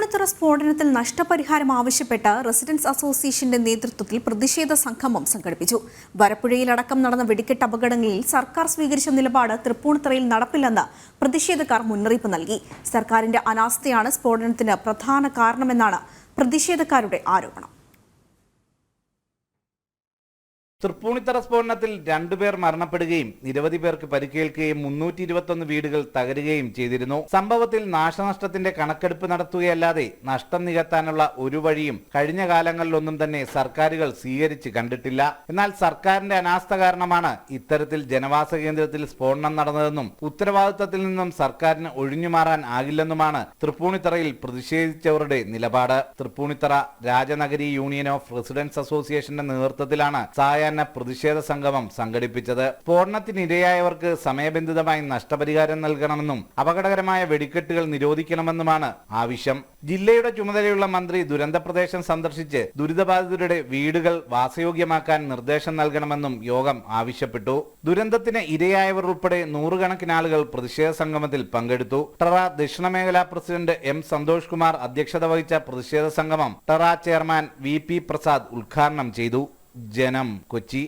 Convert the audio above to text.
തൃപ്പൂണിത്തുറ സ്ഫോടനത്തിൽ നഷ്ടപരിഹാരം ആവശ്യപ്പെട്ട് റെസിഡൻസ് അസോസിയേഷന്റെ നേതൃത്വത്തിൽ പ്രതിഷേധ സംഗമം സംഘടിപ്പിച്ചു. വരപ്പുഴയിലടക്കം നടന്ന വെടിക്കെട്ട് അപകടങ്ങളിൽ സർക്കാർ സ്വീകരിച്ച നിലപാട് തൃപ്പൂണിത്തുറയിൽ നടപ്പില്ലെന്ന് പ്രതിഷേധക്കാർ മുന്നറിയിപ്പ് നൽകി. സർക്കാരിന്റെ അനാസ്ഥയാണ് സ്ഫോടനത്തിന് പ്രധാന കാരണമെന്നാണ് പ്രതിഷേധക്കാരുടെ ആരോപണം. തൃപ്പൂണിത്തുറ സ്ഫോടനത്തിൽ 2 പേർ മരണപ്പെടുകയും നിരവധി പേർക്ക് പരിക്കേൽക്കുകയും 321 വീടുകൾ തകരുകയും ചെയ്തിരുന്നു. സംഭവത്തിൽ നാശനഷ്ടത്തിന്റെ കണക്കെടുപ്പ് നടത്തുകയല്ലാതെ നഷ്ടം നികത്താനുള്ള ഒരു വഴിയും കഴിഞ്ഞ കാലങ്ങളിലൊന്നും തന്നെ സർക്കാരുകൾ സ്വീകരിച്ച് കണ്ടിട്ടില്ല. എന്നാൽ സർക്കാരിന്റെ അനാസ്ഥ കാരണമാണ് ഇത്തരത്തിൽ ജനവാസ കേന്ദ്രത്തിൽ സ്ഫോടനം നടന്നതെന്നും ഉത്തരവാദിത്തത്തിൽ നിന്നും സർക്കാരിന് ഒഴിഞ്ഞുമാറാൻ ആകില്ലെന്നുമാണ് തൃപ്പൂണിത്തുറയിൽ പ്രതിഷേധിച്ചവരുടെ നിലപാട്. തൃപ്പൂണിത്തുറ രാജനഗരി യൂണിയൻ ഓഫ് റെസിഡൻസ് അസോസിയേഷന്റെ നേതൃത്വത്തിലാണ് പ്രതിഷേധ സംഗമം സംഘടിപ്പിച്ചത്. സ്ഫോടനത്തിനിരയായവർക്ക് സമയബന്ധിതമായി നഷ്ടപരിഹാരം നൽകണമെന്നും അപകടകരമായ വെടിക്കെട്ടുകൾ നിരോധിക്കണമെന്നുമാണ് ആവശ്യം. ജില്ലയുടെ ചുമതലയുള്ള മന്ത്രി ദുരന്തപ്രദേശം സന്ദർശിച്ച് ദുരിതബാധിതരുടെ വീടുകൾ വാസയോഗ്യമാക്കാൻ നിർദ്ദേശം നൽകണമെന്നും യോഗം ആവശ്യപ്പെട്ടു. ദുരന്തത്തിന് ഇരയായവർ ഉൾപ്പെടെ 100 കണക്കിന് ആളുകൾ പ്രതിഷേധ സംഗമത്തിൽ പങ്കെടുത്തു. ടെറ ദക്ഷിണ മേഖലാ പ്രസിഡന്റ് എം സന്തോഷ് കുമാർ അധ്യക്ഷത വഹിച്ച പ്രതിഷേധ സംഗമം ടെറ ചെയർമാൻ VP പ്രസാദ് ഉദ്ഘാടനം ചെയ്തു. ജനം, കൊച്ചി.